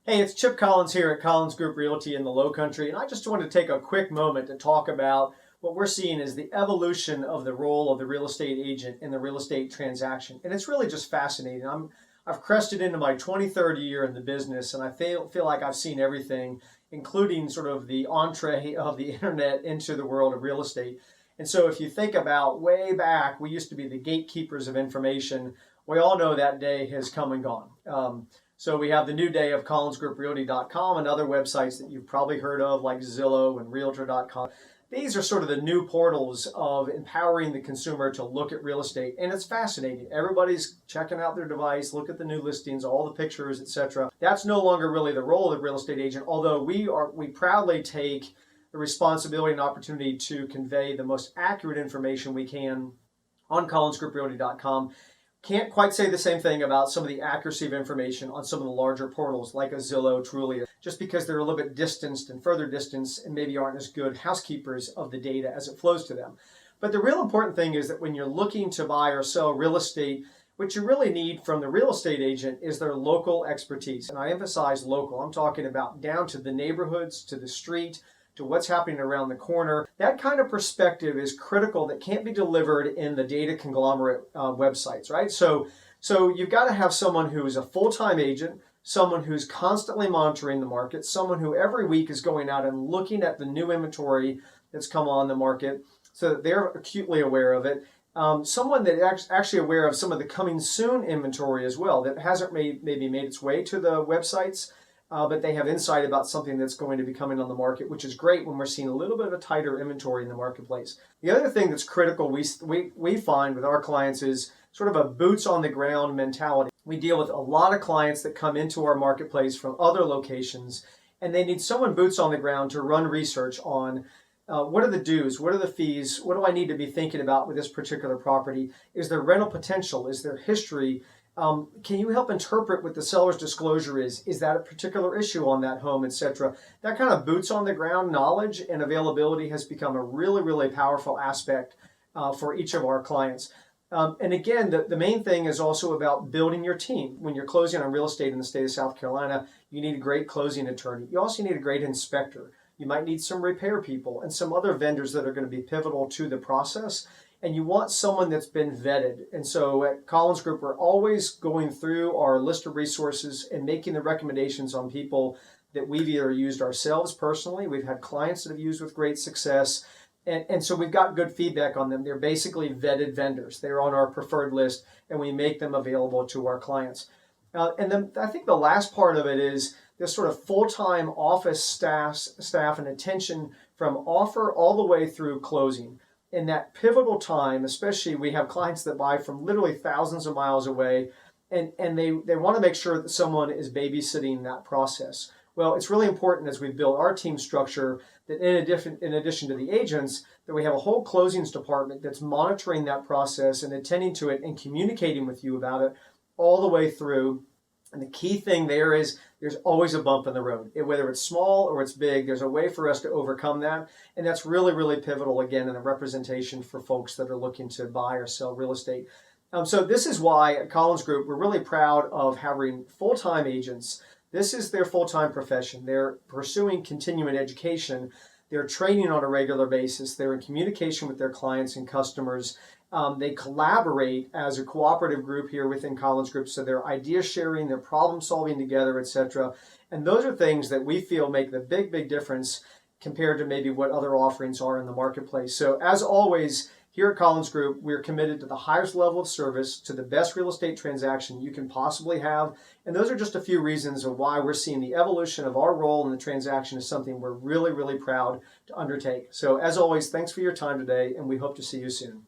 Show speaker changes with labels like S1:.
S1: Hey, it's Chip Collins here at Collins Group Realty in the Low Country, and I just wanted to take a quick moment to talk about what we're seeing as the evolution of the role of the real estate agent in the real estate transaction. And it's really just fascinating. I've crested into my 23rd year in the business, and I feel like I've seen everything, including sort of the entree of the internet into the world of real estate. And so if you think about way back, we used to be the gatekeepers of information. We all know that day has come and gone. So we have the new day of collinsgrouprealty.com and other websites that you've probably heard of like Zillow and Realtor.com. These are sort of the new portals of empowering the consumer to look at real estate, and it's fascinating. Everybody's checking out their device, look at the new listings, all the pictures, etc. That's no longer really the role of the real estate agent, although we proudly take the responsibility and opportunity to convey the most accurate information we can on collinsgrouprealty.com. Can't quite say the same thing about some of the accuracy of information on some of the larger portals like a Zillow, Trulia, just because they're a little bit distanced and further distanced and maybe aren't as good housekeepers of the data as it flows to them. But the real important thing is that when you're looking to buy or sell real estate, what you really need from the real estate agent is their local expertise. And I emphasize local. I'm talking about down to the neighborhoods, to the street, to what's happening around the corner. That kind of perspective is critical that can't be delivered in the data conglomerate websites, right? So you've got to have someone who is a full-time agent, someone who's constantly monitoring the market, someone who every week is going out and looking at the new inventory that's come on the market so that they're acutely aware of it. Someone that actually aware of some of the coming soon inventory as well that hasn't maybe made its way to the websites, but they have insight about something that's going to be coming on the market, which is great when we're seeing a little bit of a tighter inventory in the marketplace. The other thing that's critical we find with our clients is sort of a boots on the ground mentality. We deal with a lot of clients that come into our marketplace from other locations, and they need someone boots on the ground to run research on what are the dues, what are the fees, what do I need to be thinking about with this particular property? Is there rental potential? Is there history? Can you help interpret what the seller's disclosure is? Is that a particular issue on that home, etc.? That kind of boots on the ground knowledge and availability has become a really, really powerful aspect for each of our clients. And again, the main thing is also about building your team. When you're closing on real estate in the state of South Carolina, you need a great closing attorney. You also need a great inspector. You might need some repair people and some other vendors that are going to be pivotal to the process. And you want someone that's been vetted. And so at Collins Group, we're always going through our list of resources and making the recommendations on people that we've either used ourselves personally, we've had clients that have used with great success, and so we've got good feedback on them. They're basically vetted vendors. They're on our preferred list, and we make them available to our clients. And then I think the last part of it is this sort of full-time office staff and attention from offer all the way through closing. In that pivotal time, especially we have clients that buy from literally thousands of miles away, and they want to make sure that someone is babysitting that process. Well, it's really important as we build our team structure that in addition to the agents, that we have a whole closings department that's monitoring that process and attending to it and communicating with you about it all the way through. And the key thing there is there's always a bump in the road. Whether it's small or it's big, there's a way for us to overcome that. And that's really, really pivotal, again, in the representation for folks that are looking to buy or sell real estate. So this is why at Collins Group, we're really proud of having full-time agents. This is their full-time profession. They're pursuing continuing education. They're training on a regular basis. They're in communication with their clients and customers. They collaborate as a cooperative group here within Collins Group, so they're idea sharing, they're problem solving together, etc. And those are things that we feel make the big, big difference compared to maybe what other offerings are in the marketplace. So as always, here at Collins Group, we're committed to the highest level of service, to the best real estate transaction you can possibly have. And those are just a few reasons of why we're seeing the evolution of our role in the transaction is something we're really, really proud to undertake. So as always, thanks for your time today, and we hope to see you soon.